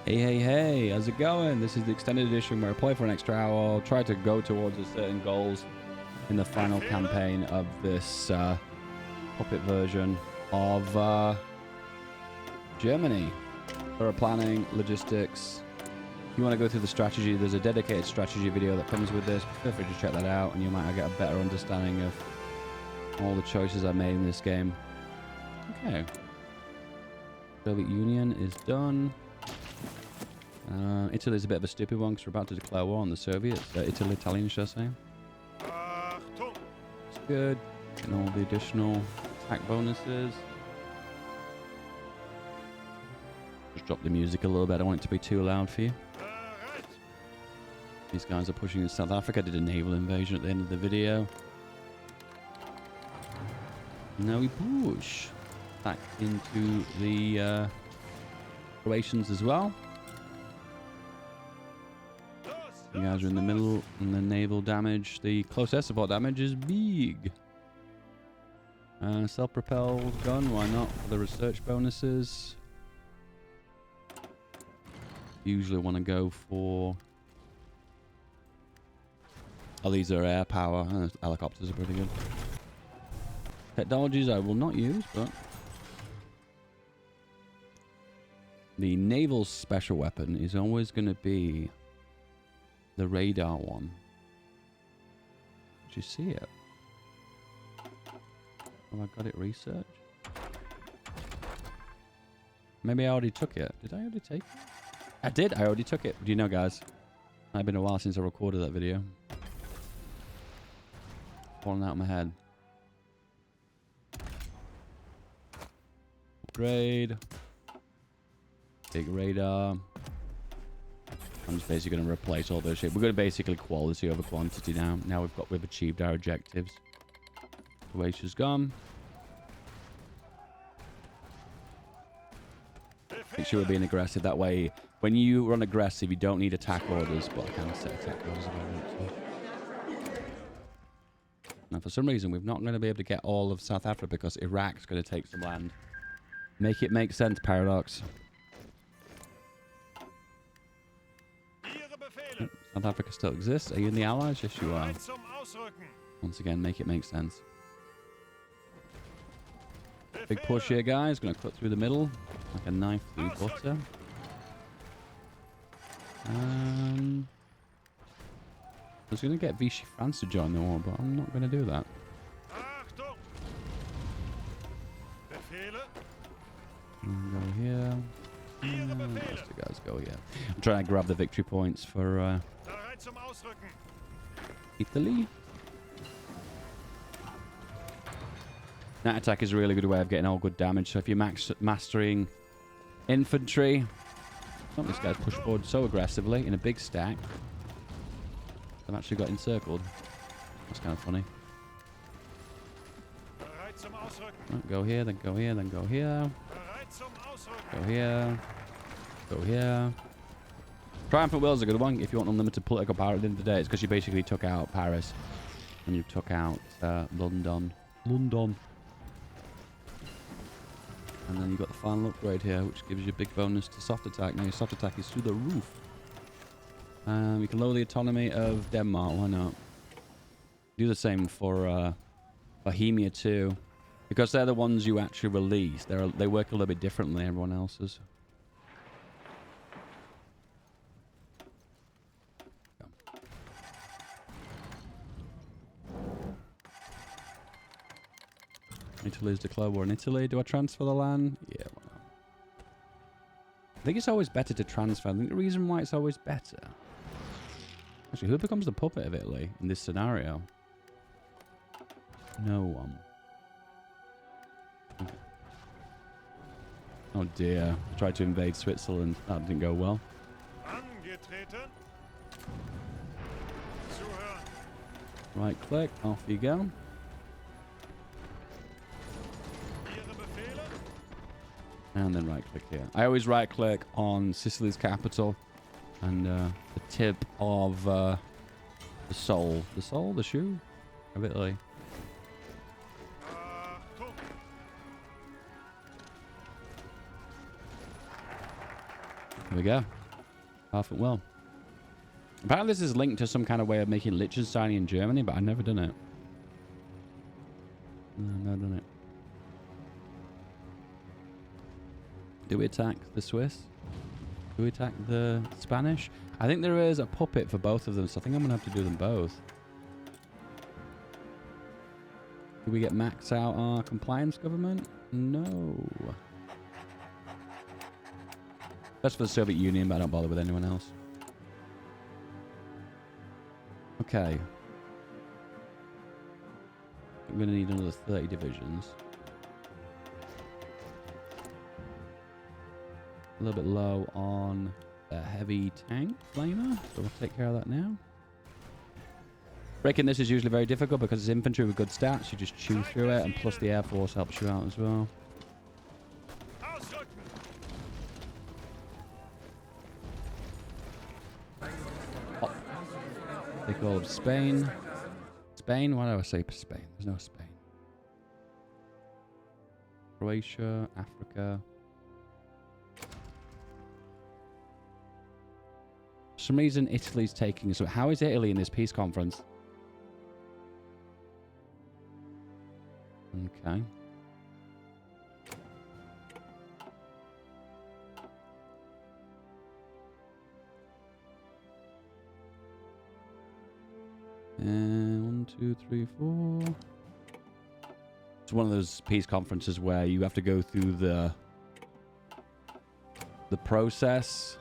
Hey, how's it going? This is the extended edition where I play for an extra hour, try to go towards a certain goals in the final campaign of this puppet version of Germany. For planning, logistics. If you want to go through the strategy, there's a dedicated strategy video that comes with this. Feel free to check that out and you might get a better understanding of all the choices I made in this game. Okay. Soviet Union is done. Italy's a bit of a stupid one because we're about to declare war on the Soviets. Italy, Italian, should I say. It's good. Getting all the additional attack bonuses. Just drop the music a little bit. I don't want it to be too loud for you. These guys are pushing in South Africa. Did a naval invasion at the end of the video. Now we push back into the Croatians as well. You guys are in the middle, and the naval damage, the close air support damage is big. Self-propelled gun, why not? For the research bonuses. Usually want to go for... Oh, these are air power. Helicopters are pretty good. Technologies I will not use, but... The naval special weapon is always going to be... the radar one. Did you see it? Have I got it researched? Maybe I already took it. Did I already take it? I did. I already took it. Do you know, guys? It's been a while since I recorded that video. Falling out of my head. Upgrade. Big radar. I'm just basically going to replace all those shit. We're going to basically quality over quantity now. Now we've achieved our objectives. Croatia's gone. Make sure we're being aggressive. That way, when you run aggressive, you don't need attack orders. But I can set attack orders if I want to. Now, for some reason, we're not going to be able to get all of South Africa because Iraq's going to take some land. Make it make sense, Paradox. South Africa still exists. Are you in the Allies? Yes, you are. Once again, make it make sense. Big push here, guys. Going to cut through the middle like a knife through butter. I was going to get Vichy France to join the war, but I'm not going to do that. Go here. Let's the guys go here. I'm trying to grab the victory points for Italy. That attack is a really good way of getting all good damage. So if you're mastering infantry, this guy's pushed forward so aggressively in a big stack. I've actually got encircled. That's kind of funny. Right, go here, then go here, then go here. Go here. Go here. Triumphant Will is a good one if you want unlimited political power at the end of the day. It's because you basically took out Paris and you took out London. And then you got the final upgrade here, which gives you a big bonus to soft attack. Now your soft attack is through the roof. You can lower the autonomy of Denmark. Why not? Do the same for Bohemia too. Because they're the ones you actually release. They work a little bit differently than everyone else's. Italy's declared war in Italy. Do I transfer the land? Yeah, why not? I think it's always better to transfer. I think the reason why it's always better... Actually, who becomes the puppet of Italy in this scenario? No one. Oh dear. I tried to invade Switzerland. That didn't go well. Right click. Off you go. And then right click here. I always right click on Sicily's capital. And the tip of the sole. The sole? The shoe? Of Italy. Here we go. Perfect. Well, apparently this is linked to some kind of way of making Liechtenstein in Germany, but I've never done it. No, I've never done it. Do we attack the Swiss? Do we attack the Spanish? I think there is a puppet for both of them, so I think I'm going to have to do them both. Do we get max out our compliance government? No. That's for the Soviet Union, but I don't bother with anyone else. Okay. I'm going to need another 30 divisions. A little bit low on a heavy tank flamer, so we'll take care of that now. Breaking this is usually very difficult because it's infantry with good stats. You just chew through it, and plus the Air Force helps you out as well. Oh. Take all of Spain. Spain? Why do I say Spain? There's no Spain. Croatia, Africa. For some reason, Italy's taking... So how is Italy in this peace conference? Okay. And 1, 2, 3, 4. It's one of those peace conferences where you have to go through the process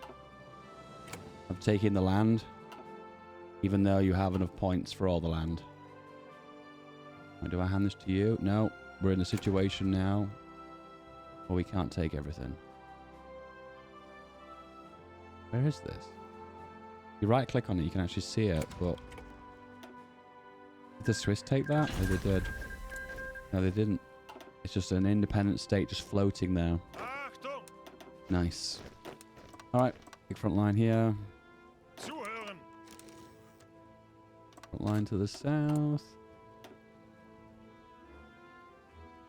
of taking the land, even though you have enough points for all the land. Do I hand this to you? No, we're in a situation now where we can't take everything. Where is this? You right click on it, you can actually see it, but did the Swiss take that? No, they did. No, they didn't. It's just an independent state just floating there. Nice. Alright, big front line here. Front line to the south.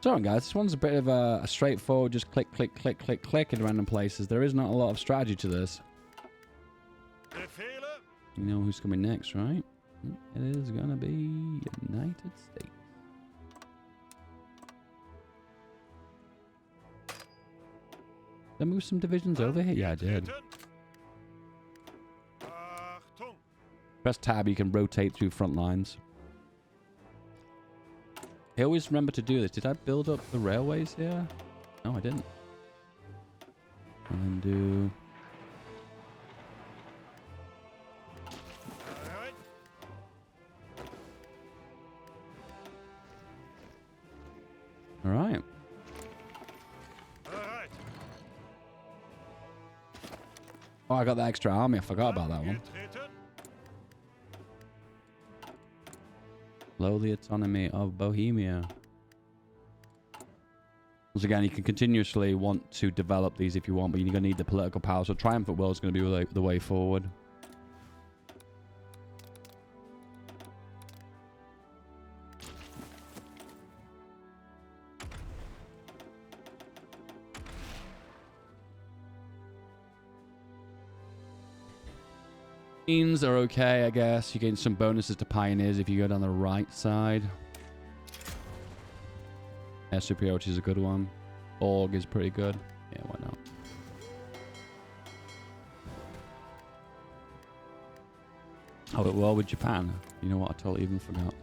So guys, this one's a bit of a straightforward, just click, click, click, click, click in random places. There is not a lot of strategy to this. You know who's coming next, right? It is gonna be United States. Did I move some divisions over here? Yeah, I did. Press tab, you can rotate through front lines. I always remember to do this. Did I build up the railways here? No, I didn't. And then do... Alright. Oh, I got the extra army. I forgot about that one. Low the autonomy of Bohemia. Once again, you can continuously want to develop these if you want, but you're going to need the political power. So Triumphant World is going to be the way forward. Marines are okay, I guess. You gain some bonuses to Pioneers if you go down the right side. Air Superiority is a good one. Org is pretty good. Yeah, why not? Oh, at war with Japan. You know what? I totally even forgot.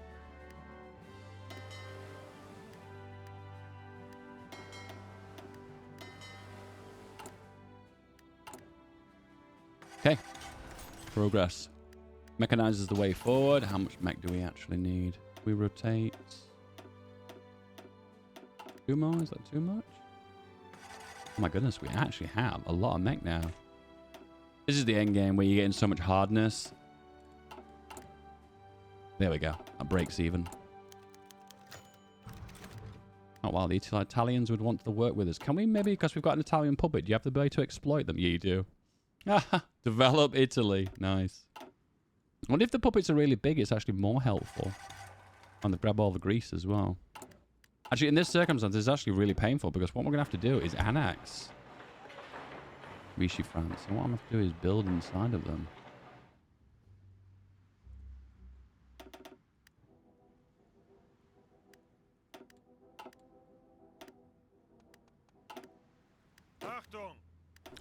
Okay. Progress. Mechanizes the way forward. How much mech do we actually need? We rotate. 2 more? Is that too much? Oh my goodness, we actually have a lot of mech now. This is the end game where you're getting so much hardness. There we go. That breaks even. Oh wow, the Italians would want to work with us. Can we maybe, because we've got an Italian puppet, do you have the ability to exploit them? Yeah, you do. Develop Italy. Nice. I wonder if the puppets are really big, it's actually more helpful. And they grab all the grease as well. Actually, in this circumstance, it's actually really painful because what we're going to have to do is annex Vichy France. And what I'm going to do is build inside of them.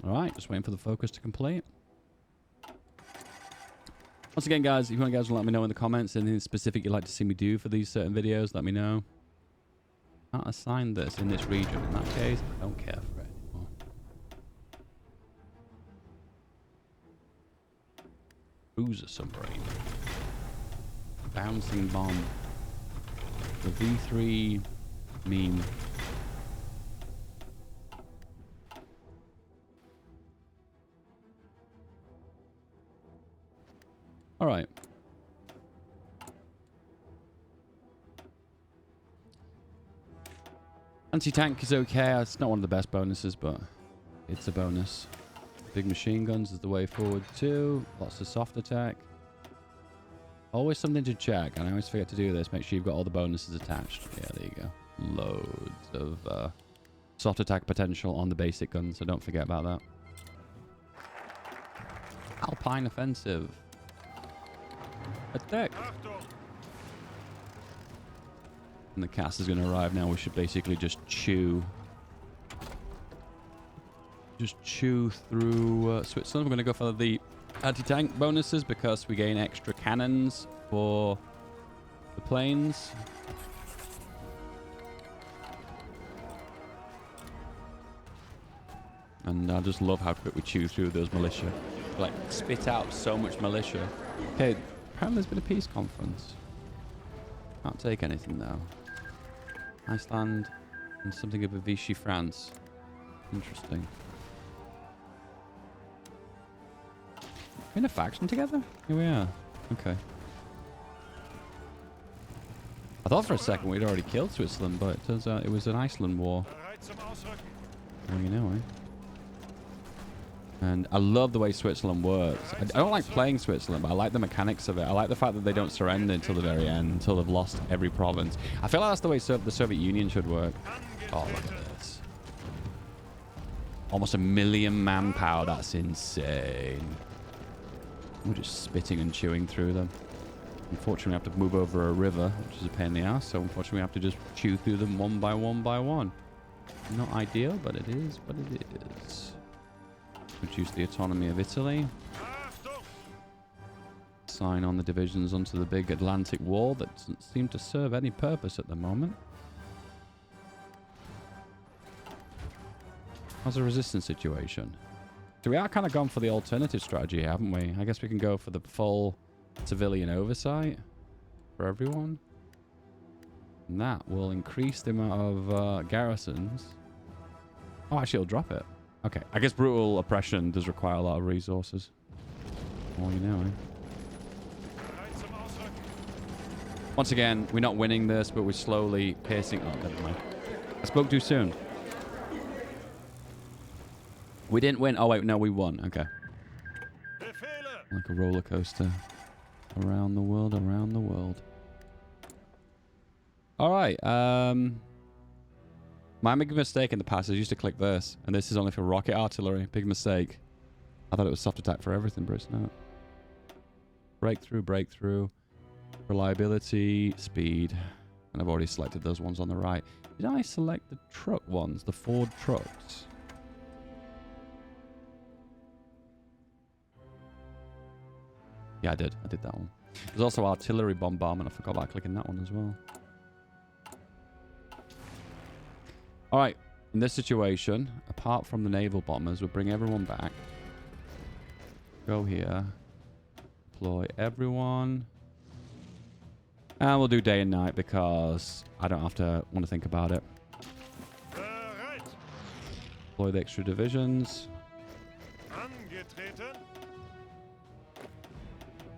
Alright, just waiting for the focus to complete. Once again, guys, if you guys want to let me know in the comments anything specific you'd like to see me do for these certain videos, let me know. Can't assign this in this region. In that case, I don't care for it anymore. Cruiser submarine. Bouncing bomb. The V3 meme. All right. Anti-tank is okay. It's not one of the best bonuses, but it's a bonus. Big machine guns is the way forward too. Lots of soft attack. Always something to check, and I always forget to do this. Make sure you've got all the bonuses attached. Yeah, there you go. Loads of soft attack potential on the basic gun, so don't forget about that. Alpine offensive. Attack! And the cast is going to arrive now. We should basically just chew through Switzerland. We're going to go for the anti-tank bonuses because we gain extra cannons for the planes. And I just love how quick we chew through those militia. Like, spit out so much militia. Okay, apparently there's been a peace conference. Can't take anything though. Iceland and something about Vichy France. Interesting. We're in a faction together? Here we are. Okay. I thought for a second we'd already killed Switzerland, but it turns out it was an Iceland war. Well, you know, eh? And I love the way Switzerland works. I don't like playing Switzerland, but I like the mechanics of it. I like the fact that they don't surrender until the very end, until they've lost every province. I feel like that's the way the Soviet Union should work. Oh, look at this. Almost 1 million manpower. That's insane. We're just spitting and chewing through them. Unfortunately, we have to move over a river, which is a pain in the ass. So unfortunately, we have to just chew through them one by one by one. Not ideal, but it is what it is. Reduce the autonomy of Italy. Sign on the divisions onto the big Atlantic wall that doesn't seem to serve any purpose at the moment. How's the resistance situation? So we are kind of gone for the alternative strategy, haven't we? I guess we can go for the full civilian oversight for everyone. And that will increase the amount of garrisons. Oh, actually, it'll drop it. Okay, I guess brutal oppression does require a lot of resources. Well, you know, eh? Once again, we're not winning this, but we're slowly piercing... Oh, never mind. I spoke too soon. We didn't win. Oh, wait, no, we won. Okay. Like a roller coaster. Around the world, around the world. All right, my big mistake in the past is I used to click this, and this is only for rocket artillery. Big mistake. I thought it was soft attack for everything, but it's not. Breakthrough, breakthrough, reliability, speed, and I've already selected those ones on the right. Did I select the truck ones, the Ford trucks? Yeah, I did. I did that one. There's also artillery bombardment. I forgot about clicking that one as well. All right, in this situation, apart from the naval bombers, we'll bring everyone back. Go here. Deploy everyone. And we'll do day and night because I don't have to want to think about it. Deploy the extra divisions.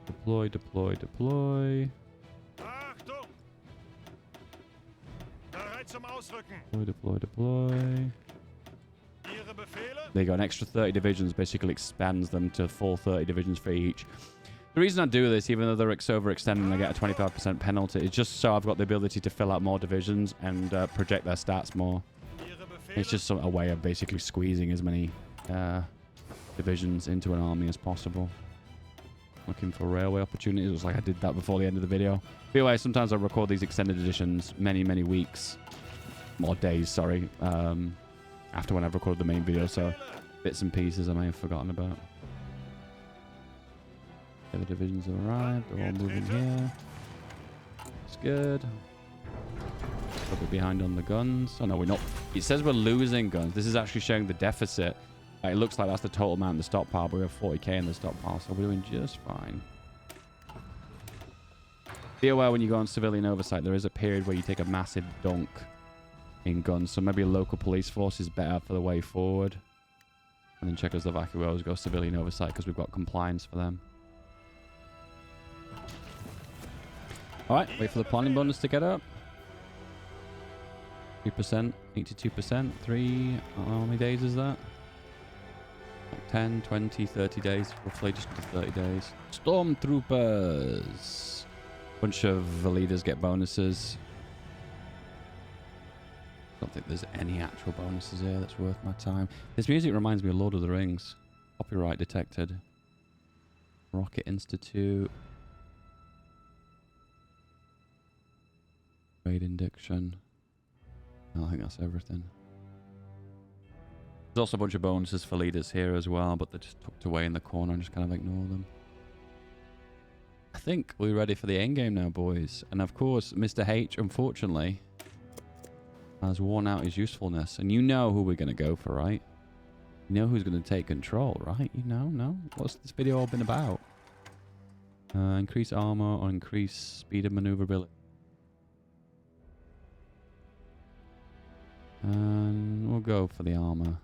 Deploy, deploy, deploy. Deploy, deploy, deploy. There you go. An extra 30 divisions basically expands them to full 30 divisions for each. The reason I do this, even though they're overextending, I get a 25% penalty, is just so I've got the ability to fill out more divisions and project their stats more. It's just a way of basically squeezing as many divisions into an army as possible. Looking for railway opportunities. It was like I did that before the end of the video. By the way, sometimes I record these extended editions many weeks. More days, sorry. After when I've recorded the main video, so bits and pieces I may have forgotten about. The other divisions have arrived. They're all moving here. It's good. Probably behind on the guns. Oh no, we're not. It says we're losing guns. This is actually showing the deficit. It looks like that's the total amount in the stockpile, but we have 40k in the stockpile, so we're doing just fine. Be aware when you go on civilian oversight, there is a period where you take a massive dunk in guns, so maybe a local police force is better for the way forward. And then Czechoslovakia, we always go civilian oversight because we've got compliance for them. Alright, wait for the planning bonus to get up. 3%, 82%, 3, how many days is that? Like 10, 20, 30 days, roughly just 30 days. Stormtroopers. Bunch of leaders get bonuses. Don't think there's any actual bonuses here that's worth my time. This music reminds me of Lord of the Rings. Copyright detected. Rocket Institute. Trade induction. I think that's everything. There's also a bunch of bonuses for leaders here as well, but they're just tucked away in the corner and just kind of ignore them. I think we're ready for the end game now, boys. And of course, Mr. H, unfortunately, has worn out his usefulness. And you know who we're going to go for, right? You know who's going to take control, right? You know, no? What's this video all been about? Increase armor or increase speed of maneuverability. And we'll go for the armor.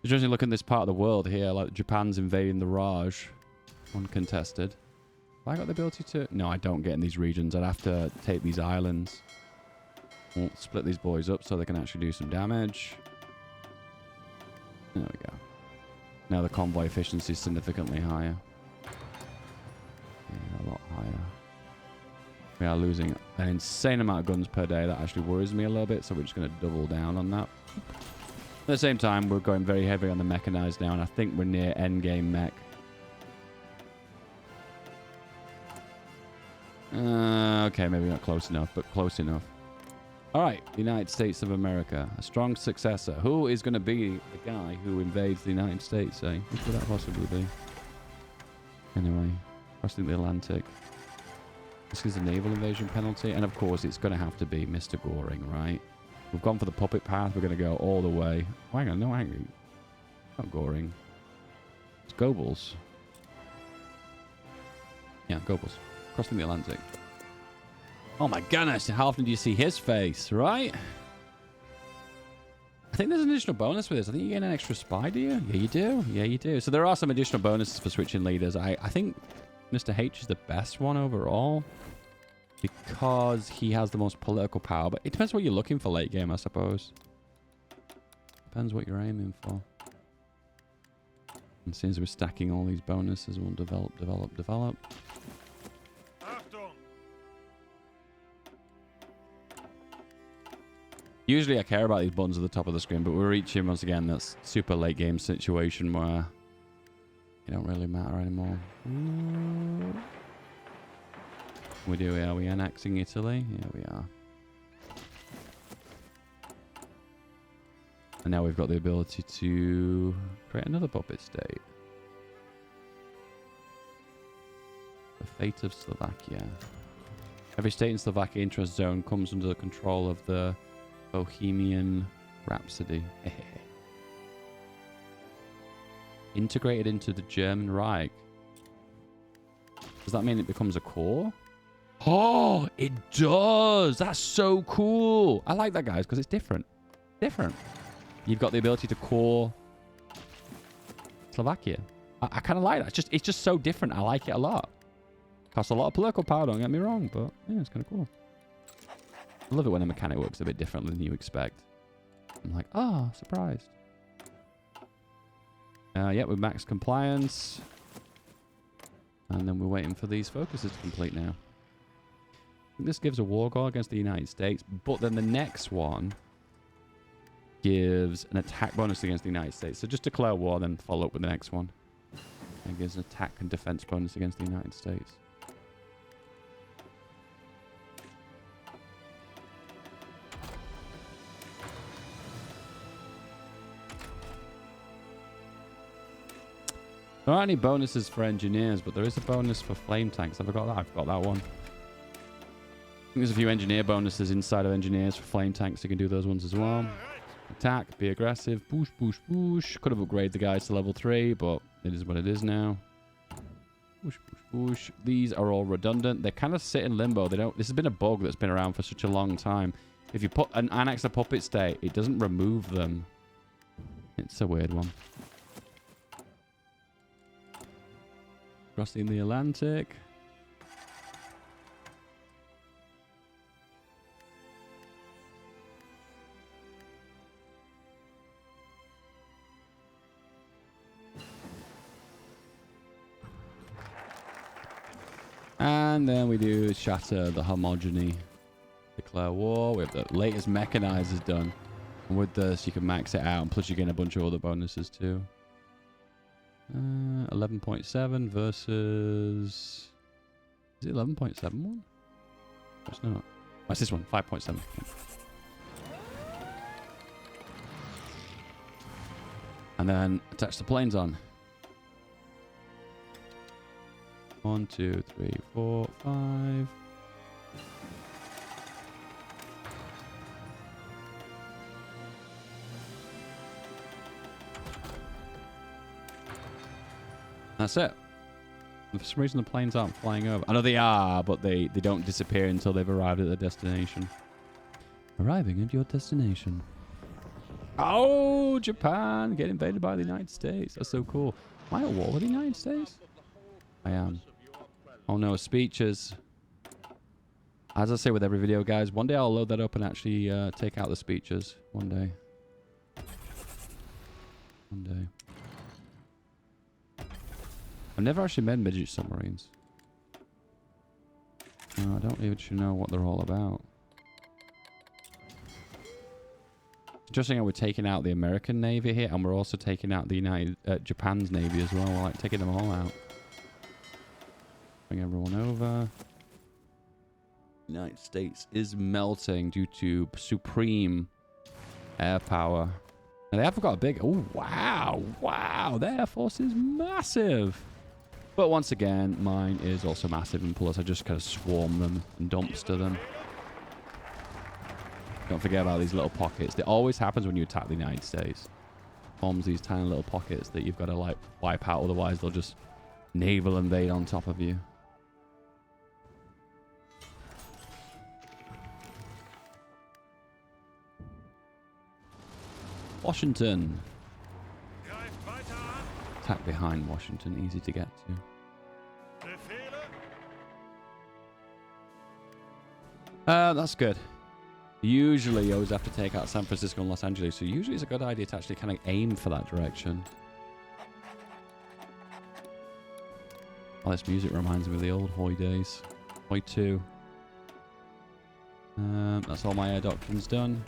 Interesting look at this part of the world here, like Japan's invading the Raj. Uncontested. Have I got the ability to... No, I don't get in these regions. I'd have to take these islands. We'll split these boys up so they can actually do some damage. There we go. Now the convoy efficiency is significantly higher. Yeah, a lot higher. We are losing an insane amount of guns per day. That actually worries me a little bit, so we're just going to double down on that. At the same time, we're going very heavy on the mechanized now, and I think we're near endgame mech. Okay, maybe not close enough, but close enough. All right, United States of America. A strong successor. Who is going to be the guy who invades the United States, eh? Who could that possibly be? Anyway, crossing the Atlantic. This is a naval invasion penalty, and of course, it's going to have to be Mr. Goring, right? We've gone for the puppet path. We're going to go all the way. Oh, hang on, no, hang on. Not Goring. It's Goebbels. Yeah, Goebbels. Crossing the Atlantic. Oh my goodness, how often do you see his face, right? I think there's an additional bonus for this. I think you get an extra spy, do you? Yeah, you do. Yeah, you do. So there are some additional bonuses for switching leaders. I think Mr. H is the best one overall because he has the most political power. But it depends what you're looking for late game, I suppose. Depends what you're aiming for. And since we're stacking all these bonuses, we'll develop. Usually I care about these buttons at the top of the screen, but we're reaching, once again, that super late game situation where it don't really matter anymore. Are we annexing Italy? Yeah, we are. And now we've got the ability to create another puppet state. The fate of Slovakia. Every state in Slovakia interest zone comes under the control of the Bohemian Rhapsody. Integrated into the German Reich. Does that mean it becomes a core? Oh, it does. That's so cool. I like that, guys, because it's different. Different. You've got the ability to core Slovakia. I kind of like that. It's just so different. I like it a lot. Costs a lot of political power, don't get me wrong, but yeah, it's kind of cool. I love it when a mechanic works a bit different than you expect. I'm like, oh, surprised. Yeah, with max compliance. And then we're waiting for these focuses to complete now. I think this gives a war goal against the United States, but then the next one gives an attack bonus against the United States. So just declare war, then follow up with the next one. And gives an attack and defense bonus against the United States. There aren't any bonuses for engineers, but there is a bonus for flame tanks. Have I got that? I've got that one. I think there's a few engineer bonuses inside of engineers for flame tanks. You can do those ones as well. Attack, be aggressive, push, push, push. Could have upgraded the guys to level 3, but it is what it is now. Push, push, push. These are all redundant. They kind of sit in limbo. They don't. This has been a bug that's been around for such a long time. If you put an annex a puppet state, it doesn't remove them. It's a weird one. Crossing the Atlantic. And then we do shatter the homogeny. Declare war. We have the latest mechanizers done. And with this, you can max it out. And plus, you get a bunch of other bonuses too. 11.7 versus... Is it 11.71? It's not. What's this one? 5.7. And then attach the planes on. 1, 2, 3, 4, 5. That's it. For some reason, the planes aren't flying over. I know they are, but they don't disappear until they've arrived at their destination. Arriving at your destination. Oh, Japan! Get invaded by the United States. That's so cool. Am I at war with the United States? I am. Oh no, speeches. As I say with every video, guys, one day I'll load that up and actually take out the speeches. One day. One day. I've never actually made midget submarines. No, I don't even know what they're all about. Interesting how we're taking out the American Navy here, and we're also taking out the Japan's Navy as well. We're like taking them all out. Bring everyone over. United States is melting due to supreme air power. And they have got a big... Oh, wow. Wow. Their air force is massive. But once again, mine is also massive. And plus, I just kind of swarm them and dumpster them. Don't forget about these little pockets. It always happens when you attack the United States. Forms these tiny little pockets that you've got to, like, wipe out. Otherwise, they'll just naval invade on top of you. Washington. Attack behind Washington, easy to get to. That's good. Usually you always have to take out San Francisco and Los Angeles, so usually it's a good idea to actually kind of aim for that direction. Oh, this music reminds me of the old Hoi days. Hoi 2. That's all my air doctrines done.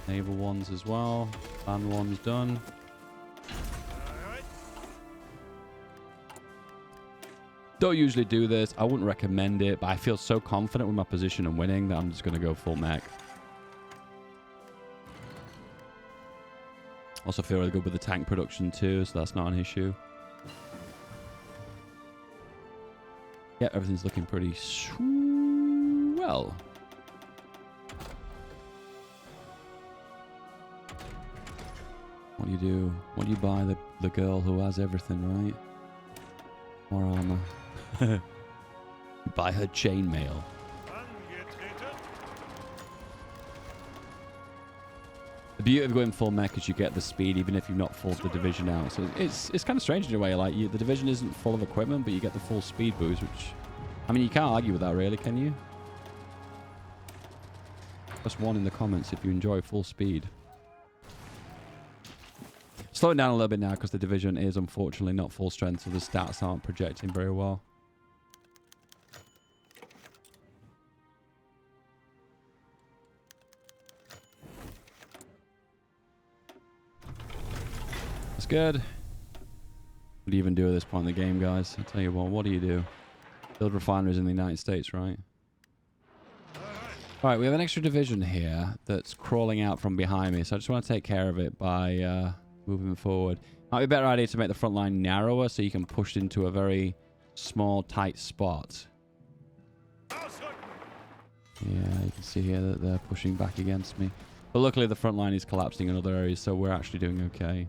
Naval ones as well. Land ones done. Don't usually do this. I wouldn't recommend it, but I feel so confident with my position and winning that I'm just going to go full mech. Also feel really good with the tank production too, so that's not an issue. Yeah, everything's looking pretty well. What do you do? What do you buy the girl who has everything, right? More armor. You buy her chainmail. The beauty of going full mech is you get the speed even if you've not fulled the division out. So it's kind of strange in a way. Like the division isn't full of equipment, but you get the full speed boost, which... I mean, you can't argue with that really, can you? Just one in the comments if you enjoy full speed. Slowing down a little bit now because the division is unfortunately not full strength, so the stats aren't projecting very well. That's good. What do you even do at this point in the game, guys? I'll tell you what do you do? Build refineries in the United States, right? Alright, we have an extra division here that's crawling out from behind me, so I just want to take care of it by moving forward. Might be a better idea to make the front line narrower so you can push into a very small, tight spot. Yeah, you can see here that they're pushing back against me. But luckily the front line is collapsing in other areas, so we're actually doing okay.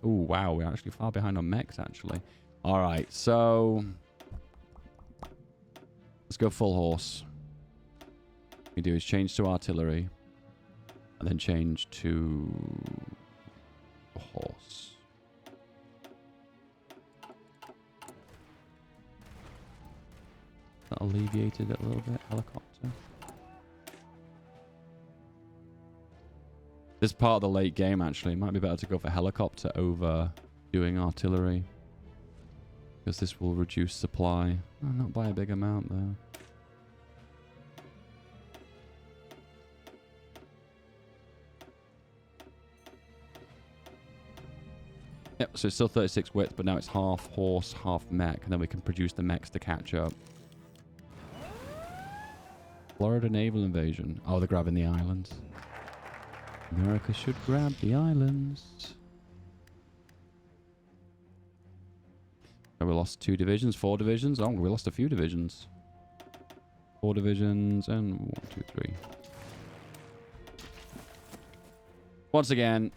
Oh, wow, we're actually far behind on mechs, actually. Alright, so... let's go full horse. What we do is change to artillery. And then change to... horse. That alleviated it a little bit. Helicopter. This part of the late game, actually, it might be better to go for helicopter over doing artillery. Because this will reduce supply. Oh, not by a big amount, though. Yep, so it's still 36 width, but now it's half horse, half mech, and then we can produce the mechs to catch up. Florida naval invasion. Oh, they're grabbing the islands. America should grab the islands. Oh, we lost 2 divisions, 4 divisions. Oh, we lost a few divisions. 4 divisions and 1, 2, 3. Once again,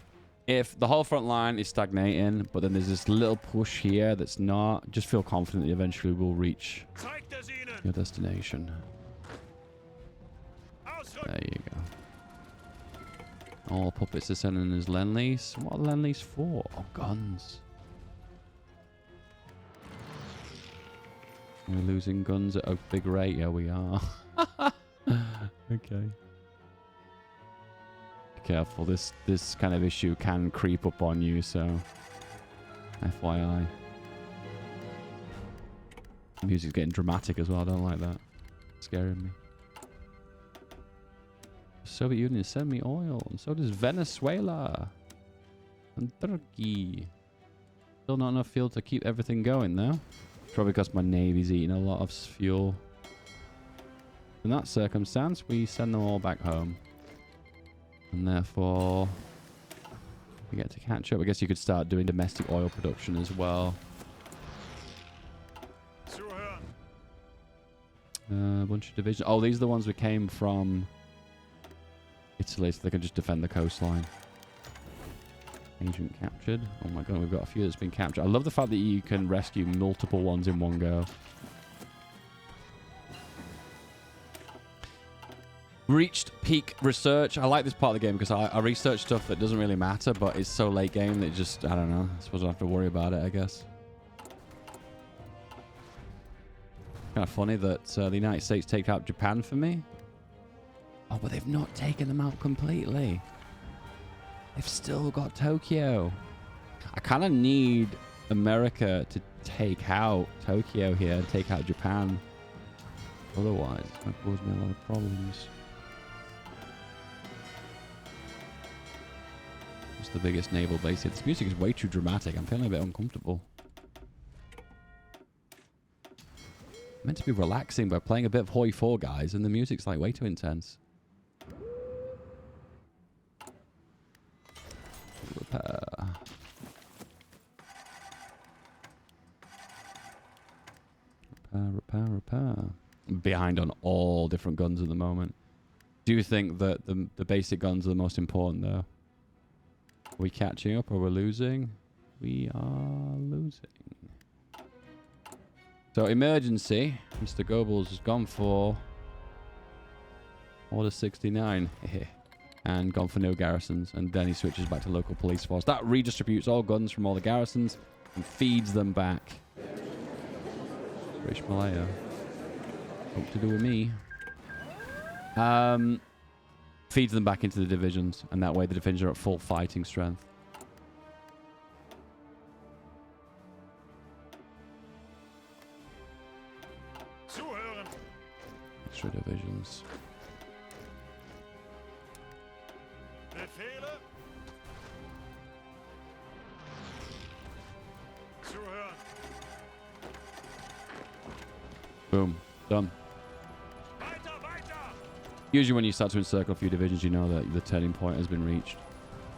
if the whole front line is stagnating, but then there's this little push here that's not, just feel confident that eventually we'll reach your destination. There you go. All puppets are sending us Lend-Lease. What are Lend-Lease for? Oh, guns. We're losing guns at a big rate. Yeah, we are. Okay. Be careful. This kind of issue can creep up on you, so FYI. The music's getting dramatic as well. I don't like that. It's scaring me. The Soviet Union send me oil, and so does Venezuela and Turkey. Still not enough fuel to keep everything going, though. Probably because my navy's eating a lot of fuel. In that circumstance, we send them all back home, and therefore we get to catch up. I guess you could start doing domestic oil production as well. A bunch of divisions. Oh, these are the ones we came from Italy, so they can just defend the coastline. Agent captured. Oh my god, we've got a few that's been captured. I love the fact that you can rescue multiple ones in one go. Reached peak research. I like this part of the game because I research stuff that doesn't really matter, but it's so late game that it just, I don't know. I suppose I don't have to worry about it, I guess. Kind of funny that the United States take out Japan for me. Oh, but they've not taken them out completely. They've still got Tokyo. I kind of need America to take out Tokyo here and take out Japan. Otherwise, it's going to cause me a lot of problems. What's the biggest naval base here? This music is way too dramatic. I'm feeling a bit uncomfortable. I'm meant to be relaxing by playing a bit of Hoi 4, guys, and the music's like way too intense. Repair. Repair. I'm behind on all different guns at the moment. Do you think that the basic guns are the most important, though? Are we catching up or we're losing? We are losing. So, emergency. Mr. Goebbels has gone for Order 69. And gone for no garrisons. And then he switches back to local police force. That redistributes all guns from all the garrisons and feeds them back. British Malaya. What to do with me? Feeds them back into the divisions. And that way the divisions are at full fighting strength. Zuhören. Extra divisions. Befehle. Zuhören. Boom. Done. Weiter, weiter. Usually when you start to encircle a few divisions, you know that the turning point has been reached.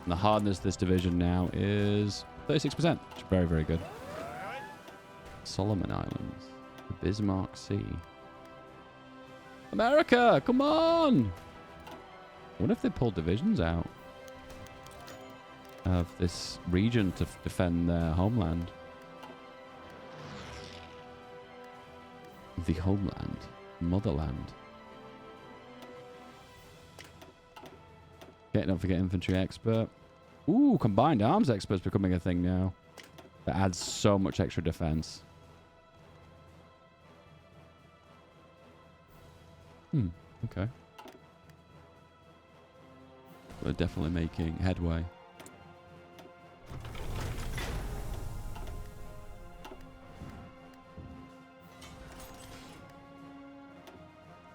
And the hardness of this division now is 36%, which is very, very good. Bereit. Solomon Islands. The Bismarck Sea. America, come on! What if they pulled divisions out of this region to defend their homeland? The homeland. Motherland. Don't forget infantry expert. Ooh, combined arms expert's becoming a thing now. That adds so much extra defense. Okay. We're definitely making headway.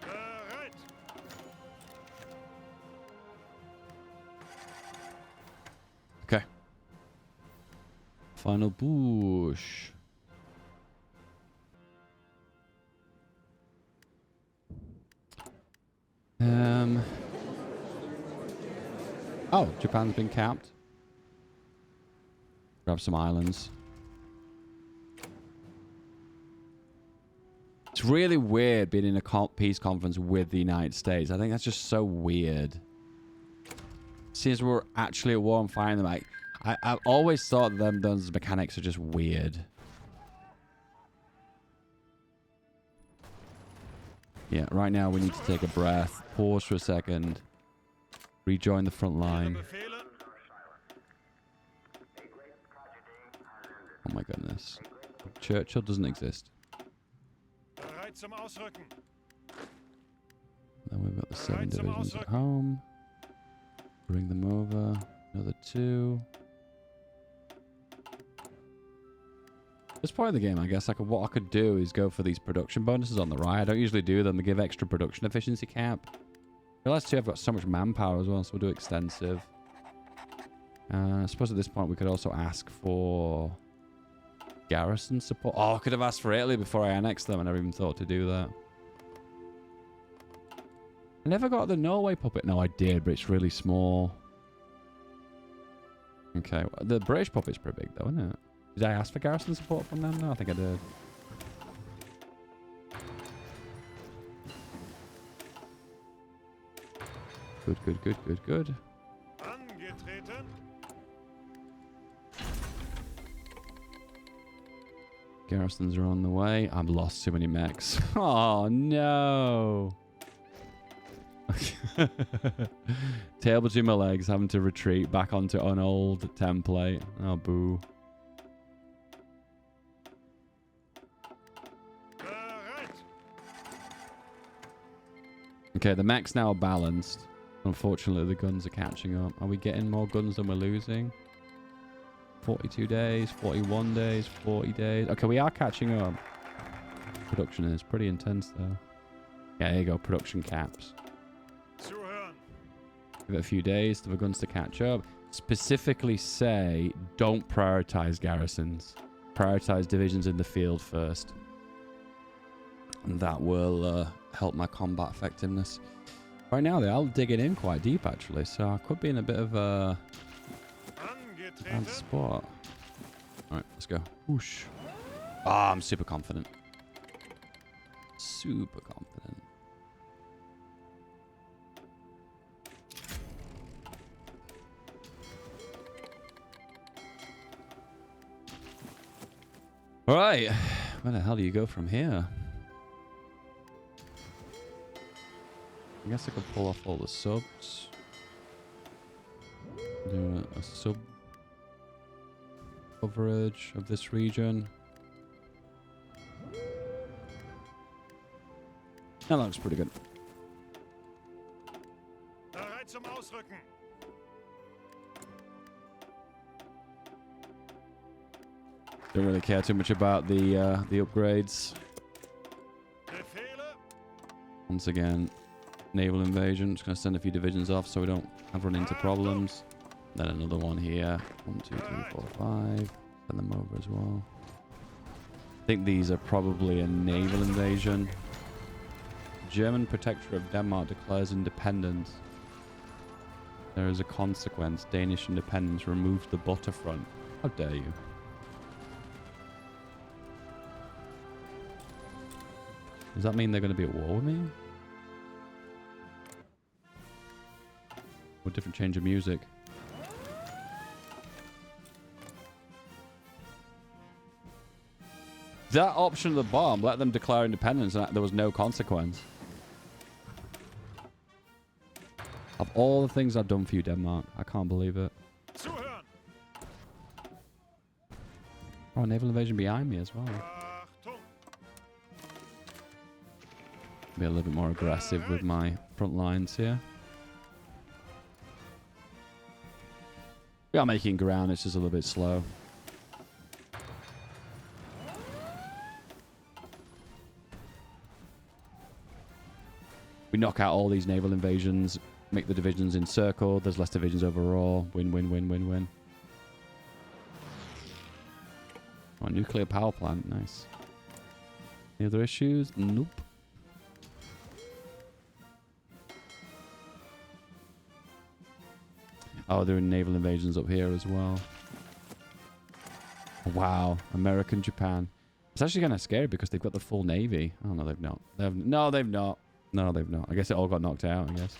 Bereit. Okay. Final push. Oh, Japan's been capped. Grab some islands. It's really weird being in a peace conference with the United States. I think that's just so weird. Since we're actually at war and fighting them, I've always thought them those mechanics are just weird. Yeah, right now we need to take a breath, pause for a second, rejoin the front line. Befehle. Oh my goodness. Churchill doesn't exist. Bereit zum Ausrücken. Then we've got the 7 divisions at home. Bring them over. Another 2. At this point in the game, I guess what I could do is go for these production bonuses on the right. I don't usually do them. They give extra production efficiency cap. I realize too I've got so much manpower as well, so we'll do extensive. I suppose at this point we could also ask for garrison support. Oh, I could have asked for Italy before I annexed them. I never even thought to do that. I never got the Norway puppet. No, I did, but it's really small. Okay, the British puppet's pretty big though, isn't it? Did I ask for garrison support from them? No, I think I did. Good, good, good, good, good. Angetreten. Garrisons are on the way. I've lost too many mechs. Oh, no. Tail between my legs, having to retreat back onto an old template. Oh, boo. Bereit. Okay, the mechs now are balanced. Unfortunately, the guns are catching up. Are we getting more guns than we're losing? 42 days, 41 days, 40 days. Okay, we are catching up. Production is pretty intense, though. Yeah, there you go. Production caps. Zuhören. Give it a few days for the guns to catch up. Specifically say, don't prioritize garrisons. Prioritize divisions in the field first. And that will help my combat effectiveness. Right now, they are digging in quite deep, actually. So I could be in a bit of a bad Angetreten. spot. Alright, let's go. Whoosh. Ah, I'm super confident. Super confident. Alright. Where the hell do you go from here? I guess I could pull off all the subs. Do a sub coverage of this region. That looks pretty good. Bereit zum Ausrücken. Don't really care too much about the upgrades. Befehle. Once again, naval invasion. Just going to send a few divisions off so we don't run into problems. Then another one here. 1, 2, 3, 4, 5. Send them over as well. I think these are probably a naval invasion. German protector of Denmark declares independence. There is a consequence. Danish independence removes the butterfront. How dare you? Does that mean they're going to be at war with me? Or different change of music? That option at the bottom, let them declare independence and there was no consequence. Of all the things I've done for you, Denmark, I can't believe it. Zuhören. Oh, naval invasion behind me as well. Achtung. Be a little bit more aggressive with my front lines here. We are making ground, it's just a little bit slow. We knock out all these naval invasions, make the divisions encircle, there's less divisions overall. Win, win, win, win, win. Oh, nuclear power plant, nice. Any other issues? Nope. Oh, there are naval invasions up here as well. Wow, American Japan. It's actually kind of scary because they've got the full navy. Oh, no, they've not. No, they've not. No, they've not. I guess it all got knocked out, I guess.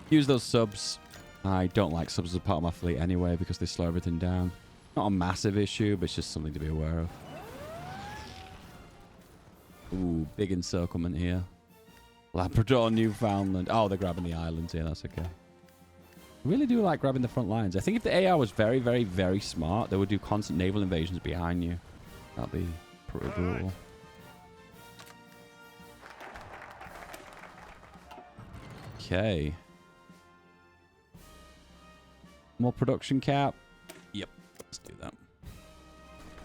Use those subs. I don't like subs as a part of my fleet anyway because they slow everything down. Not a massive issue, but it's just something to be aware of. Ooh, big encirclement here. Labrador, Newfoundland. Oh, they're grabbing the islands here. That's okay. I really do like grabbing the front lines. I think if the AI was very, very, very smart, they would do constant naval invasions behind you. That'd be pretty brutal. Okay. More production cap. Yep, let's do that.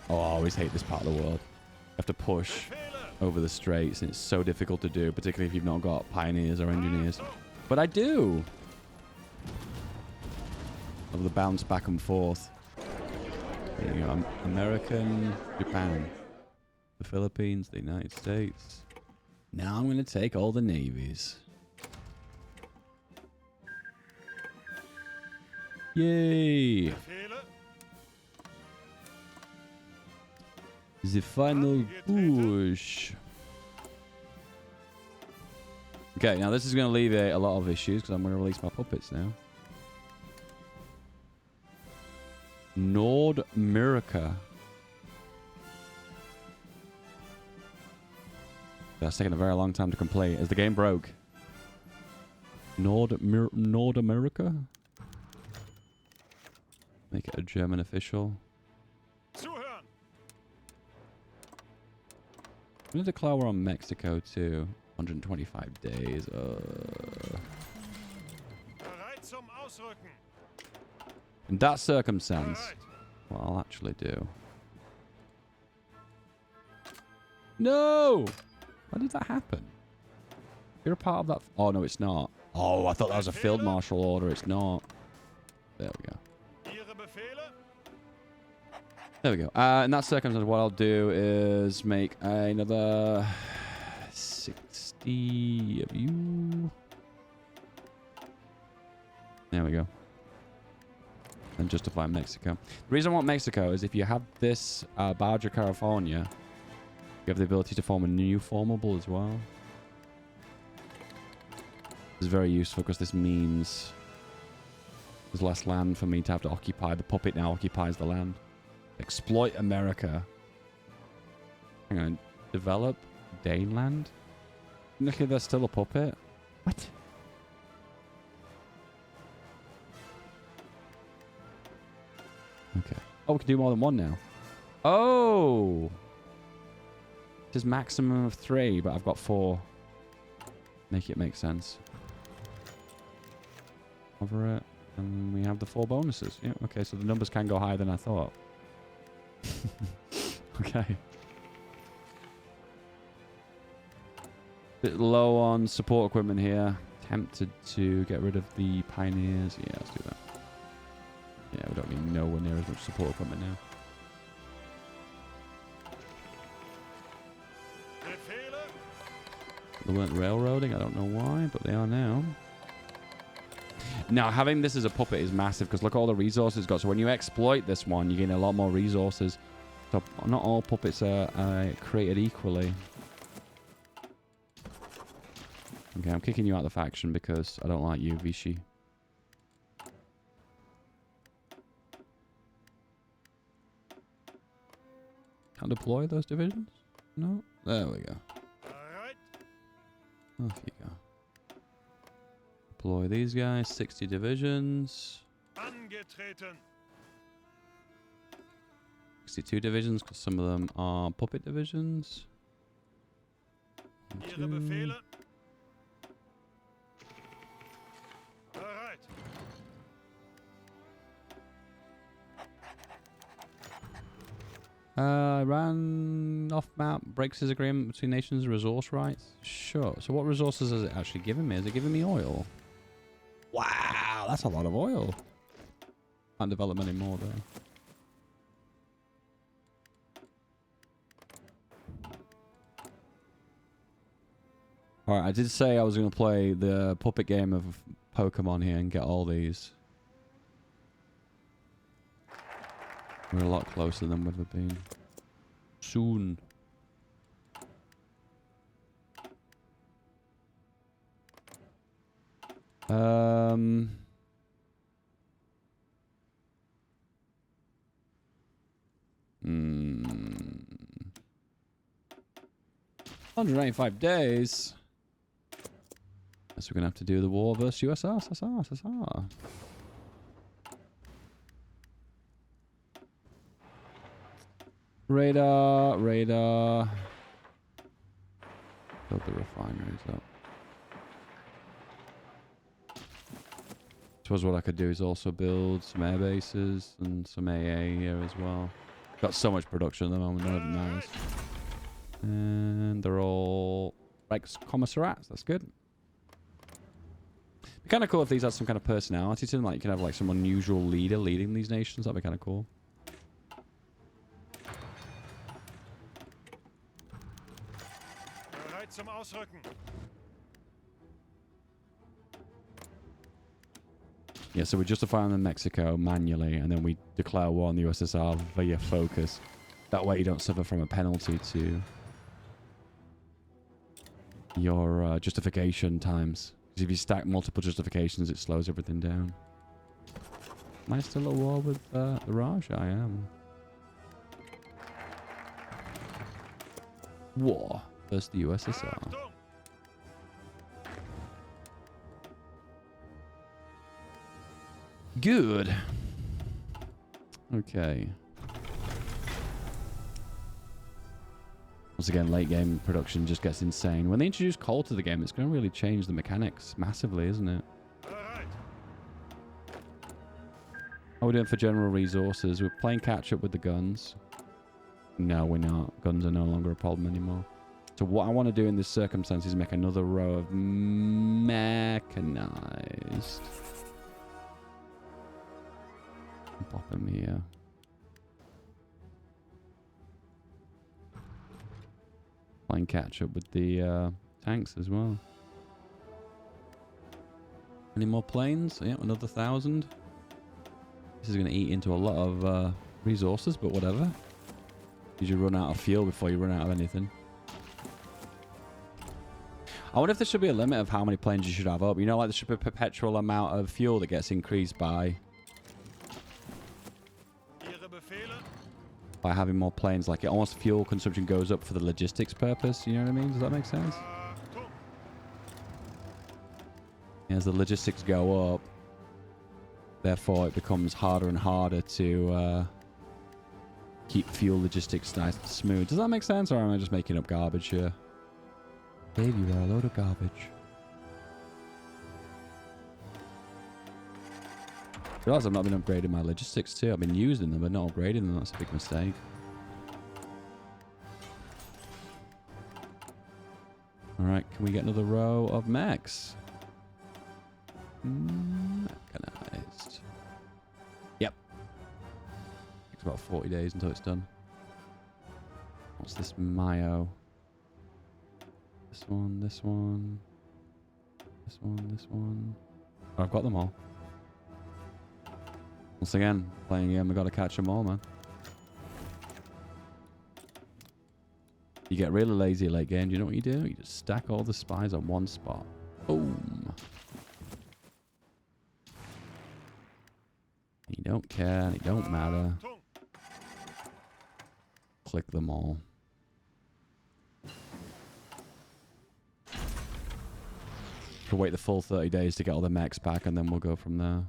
Oh, I always hate this part of the world. You have to push over the straits, and it's so difficult to do, particularly if you've not got pioneers or engineers. But I do. Of the bounce back and forth. There you go. American, Japan, the Philippines, the United States. Now I'm going to take all the navies. Yay! The final push. Okay, now this is going to alleviate a lot of issues because I'm going to release my puppets now. Nord America. That's taken a very long time to complete as the game broke. Nord America? Make it a German official. Zuhören. I'm going to declare war on Mexico too. 125 days. Bereit zum Ausrücken. In that circumstance, Bereit. what I'll actually do. No! Why did that happen? You're a part of that. Oh, no, it's not. Oh, I thought that was a field marshal order. It's not. There we go. Ihre Befehle? There we go. In that circumstance, what I'll do is make another 60 of you. There we go. And justify Mexico. The reason I want Mexico is if you have this Baja California, you have the ability to form a new formable as well. This is very useful because this means there's less land for me to have to occupy. The puppet now occupies the land. Exploit America. Hang on. Develop Daneland? Look at, there's still a puppet. What? Okay. Oh, we can do more than one now. Oh! It says maximum of 3, but I've got 4. Make it make sense. Cover it. And we have the 4 bonuses. Yeah, okay, so the numbers can go higher than I thought. Okay. Bit low on support equipment here. Tempted to get rid of the pioneers. Yeah, let's do that. Yeah, we don't need nowhere near as much support equipment now. Befehle. They weren't railroading, I don't know why, but they are now. Now, having this as a puppet is massive, because look at all the resources it's got. So when you exploit this one, you gain a lot more resources. So not all puppets are created equally. Okay, I'm kicking you out of the faction because I don't like you, Vichy. Can't deploy those divisions? No? There we go. Bereit. Off you go. Deploy these guys, 60 divisions. Angetreten. 62 divisions, because some of them are puppet divisions. Ihre Befehle. Bereit. Iran off-map breaks his agreement between nations and resource rights. Sure. So what resources is it actually giving me? Is it giving me oil? Wow, that's a lot of oil. Can't develop any more though. Alright, I did say I was going to play the puppet game of Pokemon here and get all these. We're a lot closer than we've ever been. Soon. Hmm. 185 days. Guess we're gonna have to do the war versus USSR. Radar. Build the refineries up. Suppose what I could do is also build some air bases and some AA here as well. Got so much production at the moment, none of them matters. And they're all Rex commissariats. That's good. Be kind of cool if these had some kind of personality to them. Like you can have like some unusual leader leading these nations. That'd be kind of cool. Bereit zum Ausrücken. Yeah, so we justify them in Mexico manually, and then we declare war on the USSR via focus. That way you don't suffer from a penalty to your justification times. Because if you stack multiple justifications, it slows everything down. Am I still at war with the Raj? I am. War versus the USSR. Achtung. Good. Okay. Once again, late game production just gets insane. When they introduce coal to the game, it's going to really change the mechanics massively, isn't it? Bereit. How are we doing for general resources? We're playing catch up with the guns. No, we're not. Guns are no longer a problem anymore. So what I want to do in this circumstance is make another row of mechanized. Pop them here. Playing catch up with the tanks as well. Any more planes? Yeah, another 1,000. This is going to eat into a lot of resources, but whatever. You run out of fuel before you run out of anything. I wonder if there should be a limit of how many planes you should have up. You know, like there should be a perpetual amount of fuel that gets increased by having more planes. Like it almost fuel consumption goes up for the logistics purpose. You know what I mean? Does that make sense? As the logistics go up, therefore it becomes harder and harder to keep fuel logistics nice and smooth. Does that make sense, or am I just making up garbage here? Dave, you are a load of garbage. realize I've not been upgrading my logistics too. I've been using them, but not upgrading them. That's a big mistake. All right, can we get another row of mechs? Mechanized. Yep. Takes about 40 days until it's done. What's this Mayo? This one, this one. This one, this one. Oh, I've got them all. Once again, playing a game, I've got to catch them all, man. You get really lazy late game. Do you know what you do? You just stack all the spies on one spot. Boom. You don't care, and it don't matter. Click them all. We'll wait the full 30 days to get all the mechs back, and then we'll go from there.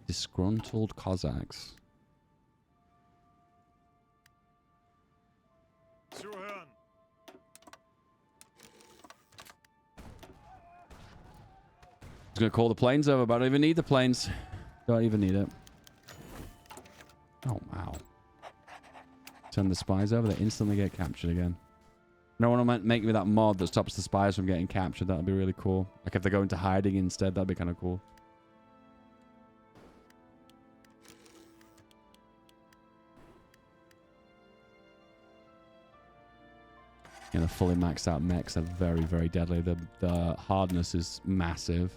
Disgruntled Cossacks. Zuhören. I was going to call the planes over, but I don't even need the planes. Don't even need it. Oh, wow. Send the spies over, they instantly get captured again. No one will make me that mod that stops the spies from getting captured. That would be really cool. Like if they go into hiding instead, that'd be kind of cool. You know, the fully maxed out mechs are very, very deadly. The hardness is massive.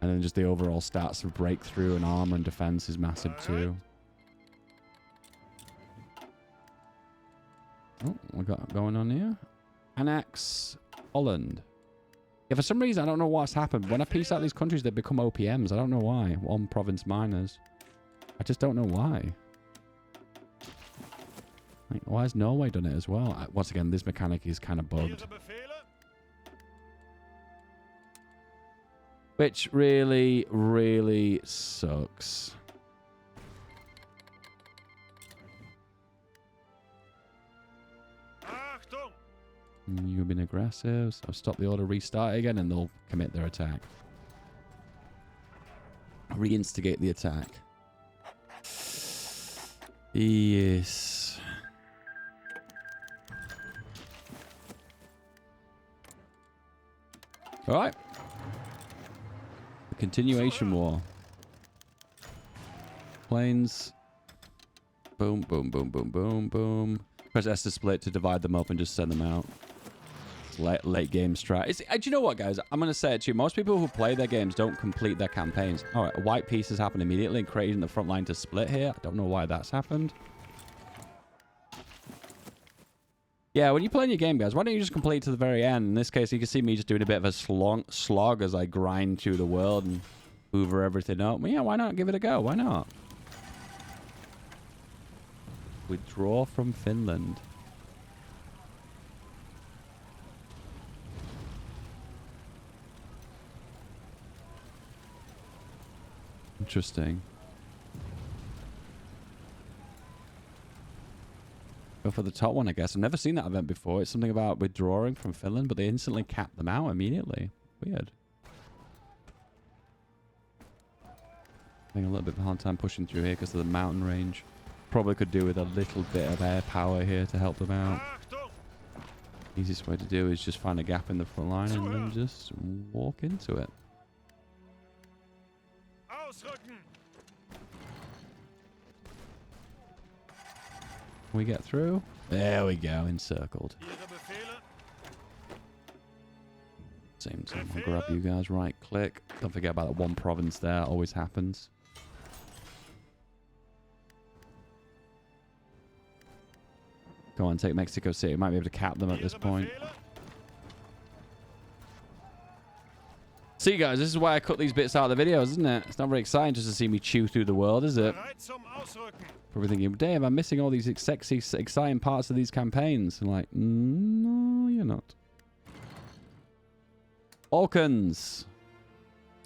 And then just the overall stats of breakthrough and armor and defense is massive too. Oh, we got going on here. Annex Holland. Yeah, for some reason, I don't know what's happened. When I piece out these countries, they become OPMs. I don't know why. One province miners. I just don't know why. Like, why has Norway done it as well? Once again, this mechanic is kind of bugged. Which really, really sucks. You've been aggressive, so stop the order, restart again, and they'll commit their attack. Reinstigate the attack. Yes. Alright. The continuation war. Planes. Boom, boom, boom, boom, boom, boom. Press S to split to divide them up and just send them out. Late game strat. Do you know what, guys? I'm going to say it to you. Most people who play their games don't complete their campaigns. All right, a white piece has happened immediately and creating the front line to split here. I don't know why that's happened. Yeah, when you're playing your game, guys, why don't you just complete to the very end? In this case, you can see me just doing a bit of a slog as I grind through the world and hoover everything up. Well, yeah, why not give it a go? Why not? Withdraw from Finland. Interesting. Go for the top one, I guess. I've never seen that event before. It's something about withdrawing from Finland, but they instantly cap them out immediately. Weird. Having a little bit of a hard time pushing through here because of the mountain range. Probably could do with a little bit of air power here to help them out. Easiest way to do is just find a gap in the front line and then just walk into it. Can we get through? There we go, encircled. Same time, I'll grab you guys, right click. Don't forget about that one province there, always happens. Go on, take Mexico City. Might be able to cap them at this point. See, guys, this is why I cut these bits out of the videos, isn't it? It's not very exciting just to see me chew through the world, is it? Probably thinking, damn, I'm missing all these sexy, exciting parts of these campaigns. I'm like, no, you're not. Balkans.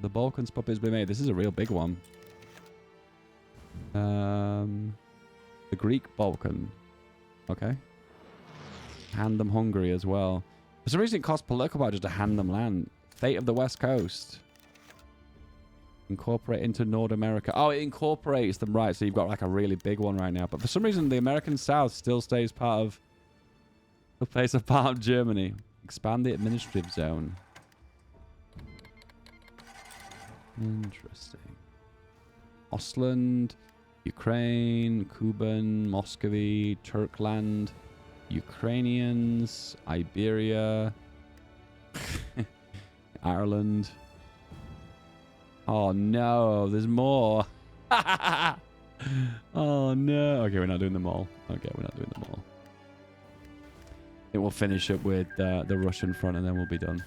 The Balkans puppets be made. This is a real big one. The Greek Balkan. Okay. Hand them Hungary as well. For some reason, it costs political power just to hand them land. Fate of the West Coast. Incorporate into North America. Oh, it incorporates them, right. So you've got like a really big one right now. But for some reason, the American South still stays part of the place of part of Germany. Expand the administrative zone. Interesting. Ostland, Ukraine, Kuban, Muscovy, Turkland, Ukrainians, Iberia, Ireland. Oh no, there's more. Oh no. Okay, we're not doing them all. Okay, we're not doing them all. It will finish up with the Russian front and then we'll be done.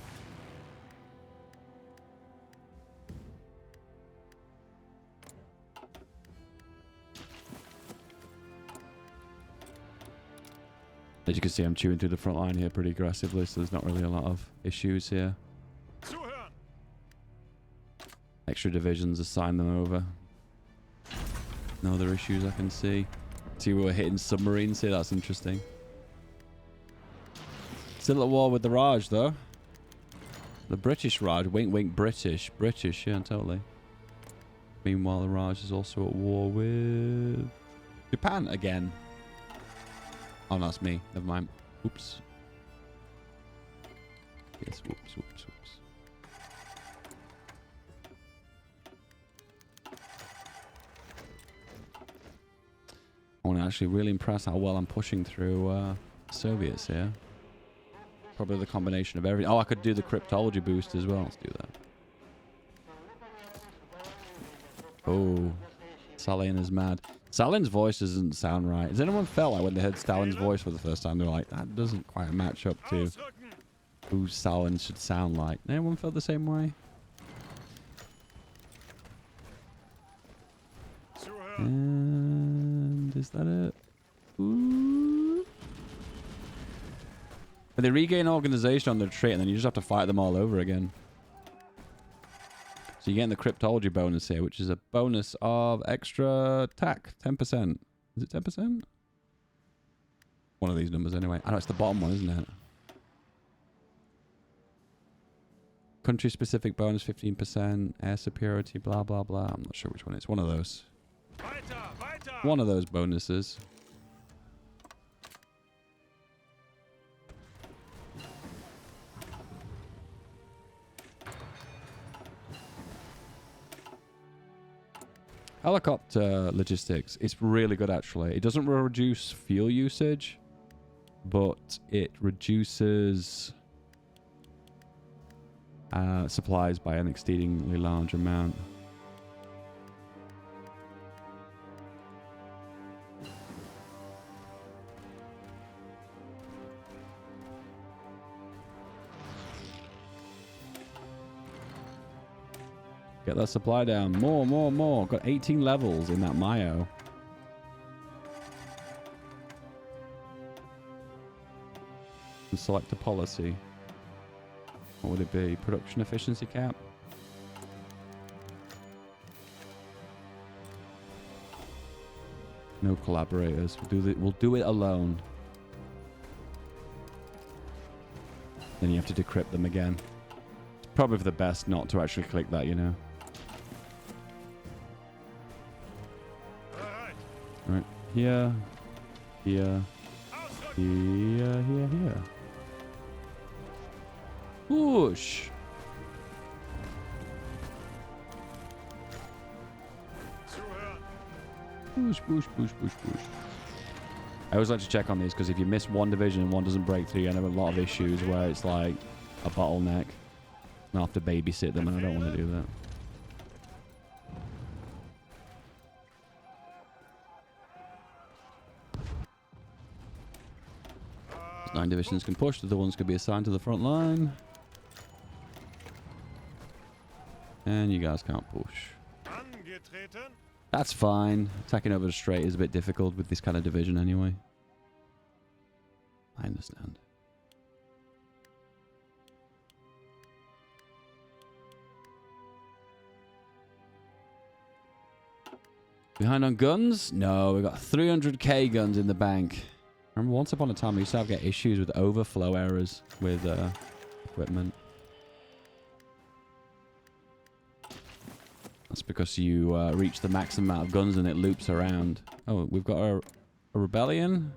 As you can see, I'm chewing through the front line here pretty aggressively, so there's not really a lot of issues here. Zuhören. Extra divisions, assign them over. No other issues I can see. See, we're hitting submarines here. That's interesting. Still at war with the Raj, though. The British Raj. Wink, wink, British. British, yeah, totally. Meanwhile, the Raj is also at war with Japan again. Oh, no, that's me. Never mind. Oops. Yes, whoops, whoops, whoops. I want to actually really impress how well I'm pushing through Soviets here. Probably the combination of everything. Oh, I could do the cryptology boost as well. Let's do that. Oh, Stalin is mad. Stalin's voice doesn't sound right. Has anyone felt like when they heard Stalin's voice for the first time, they were like, that doesn't quite match up to who Stalin should sound like? Anyone felt the same way? And is that it? Ooh. But they regain organization on their trait, and then you just have to fight them all over again. So you're getting the cryptology bonus here, which is a bonus of extra attack, 10%. Is it 10%? One of these numbers anyway. I know it's the bottom one, isn't it? Country-specific bonus, 15%. Air superiority, blah, blah, blah. I'm not sure which one it is. One of those. Weiter, weiter. One of those bonuses. Helicopter logistics. It's really good, actually. It doesn't reduce fuel usage, but it reduces supplies by an exceedingly large amount. Get that supply down. More, more, more. Got 18 levels in that Mayo. And select a policy. What would it be? Production efficiency cap? No collaborators. We'll do it alone. Then you have to decrypt them again. It's probably for the best not to actually click that, you know. Right, here, here, here, here, here. Whoosh! Boosh, boosh, boosh, boosh, boosh. I always like to check on these because if you miss one division and one doesn't break through, you end up with a lot of issues where it's like a bottleneck. And I have to babysit them and I don't want to do that. 9 divisions can push, the other ones could be assigned to the front line. And you guys can't push. Angetreten. That's fine. Attacking over the strait is a bit difficult with this kind of division anyway. I understand. Behind on guns? No, we've got 300k guns in the bank. Remember, once upon a time, we used to get issues with overflow errors with equipment. That's because you reach the maximum amount of guns and it loops around. Oh, we've got a rebellion.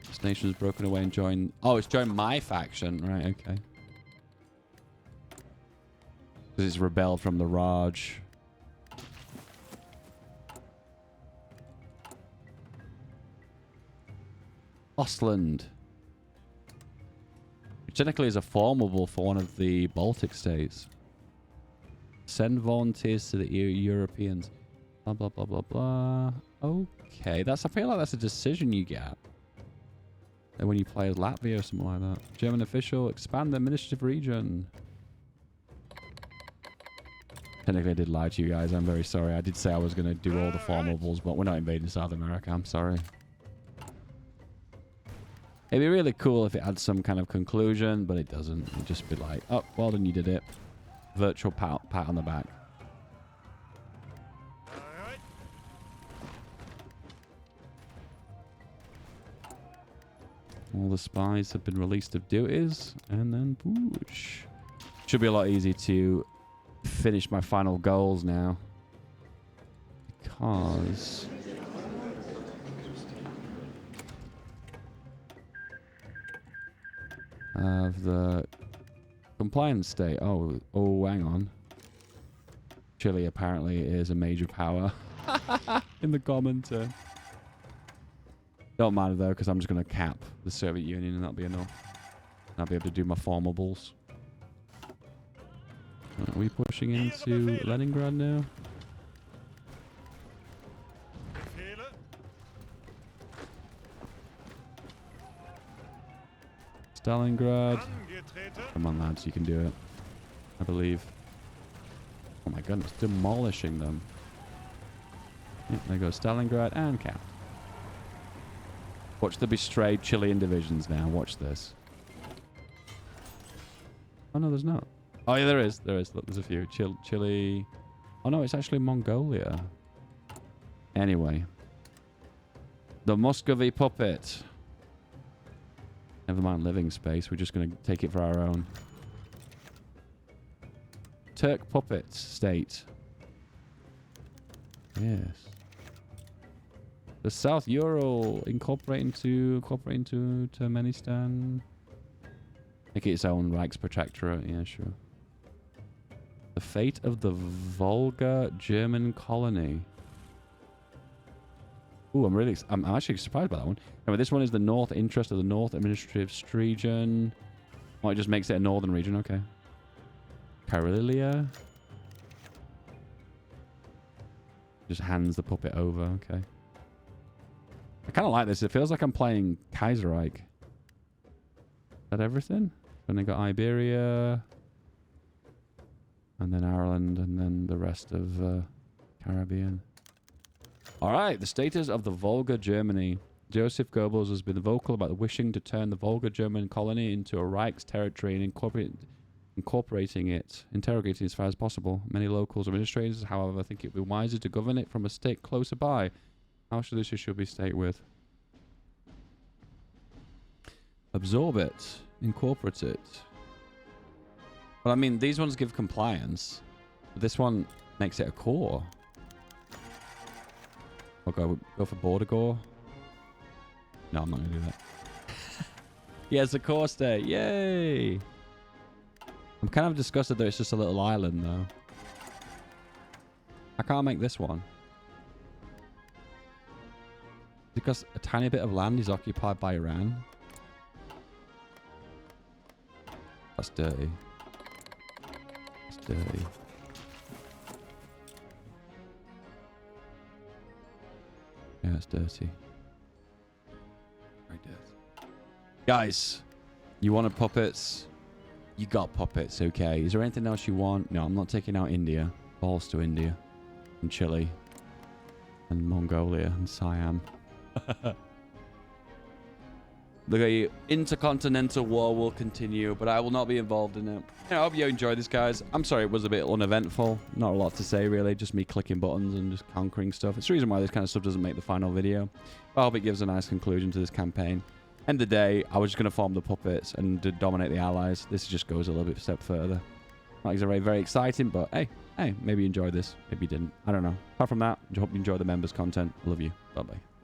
This nation's broken away and joined... Oh, it's joined my faction. Right, okay. Because it's rebelled from the Raj. Ostland. Which technically is a formable for one of the Baltic states. Send volunteers to the Europeans. Blah, blah, blah, blah, blah. Okay. I feel like that's a decision you get. When you play as Latvia or something like that. German official, expand the administrative region. Technically, I did lie to you guys. I'm very sorry. I did say I was going to do all the formables, but we're not invading South America. I'm sorry. It'd be really cool if it had some kind of conclusion, but it doesn't. It'd just be like, oh, well done, you did it. Virtual pat on the back. All the spies have been released of duties, and then poosh. Should be a lot easier to finish my final goals now. Because... of the compliance state. Oh, hang on. Chile apparently is a major power in the common term. Don't matter though, because I'm just going to cap the Soviet Union and that'll be enough. And I'll be able to do my formables. Are we pushing into Leningrad now? Stalingrad. Come on, lads, you can do it. I believe. Oh my goodness, demolishing them. Yep, there goes Stalingrad and cap. Watch the betrayed Chilean divisions now. Watch this. Oh no, there's not. Oh yeah, there is. There is. Look, there's a few. Chile. Oh no, it's actually Mongolia. Anyway. The Muscovy puppet. Never mind living space. We're just going to take it for our own. Turk puppet state. Yes. The South Ural incorporating to Turkmenistan. Make it its own Reichsprotectorate. Yeah, sure. The fate of the Volga German colony. Ooh, I'm actually surprised by that one. Remember, this one is the North interest of the North Administrative Region. Oh, it just makes it a northern region. Okay. Karelia. Just hands the puppet over. Okay. I kind of like this. It feels like I'm playing Kaiserreich. Is that everything? Then I got Iberia. And then Ireland. And then the rest of Caribbean. Alright, the status of the Volga Germany. Joseph Goebbels has been vocal about wishing to turn the Volga German colony into a Reich's territory and interrogating it as far as possible. Many locals administrators, however, think it would be wiser to govern it from a state closer by. How should this issue be stayed with? Absorb it. Incorporate it. Well, I mean, these ones give compliance. But this one makes it a core. We'll go for Bordogore. No, I'm not going to do that. Yes, a core state. Yay! I'm kind of disgusted that it's just a little island, though. I can't make this one. Because a tiny bit of land is occupied by Iran. That's dirty. That's dirty. Yeah, it's dirty. Very dirty. Guys, you wanted puppets? You got puppets, okay. Is there anything else you want? No, I'm not taking out India. Balls to India. And Chile. And Mongolia. And Siam. Look at you. Intercontinental war will continue, but I will not be involved in it. I hope you enjoyed this, guys. I'm sorry it was a bit uneventful. Not a lot to say, really. Just me clicking buttons and just conquering stuff. It's the reason why this kind of stuff doesn't make the final video. But I hope it gives a nice conclusion to this campaign. End of the day, I was just going to farm the puppets and to dominate the allies. This just goes a little bit step further. Not exactly very exciting, but hey, maybe you enjoyed this. Maybe you didn't. I don't know. Apart from that, I hope you enjoy the members content. Love you. Bye-bye.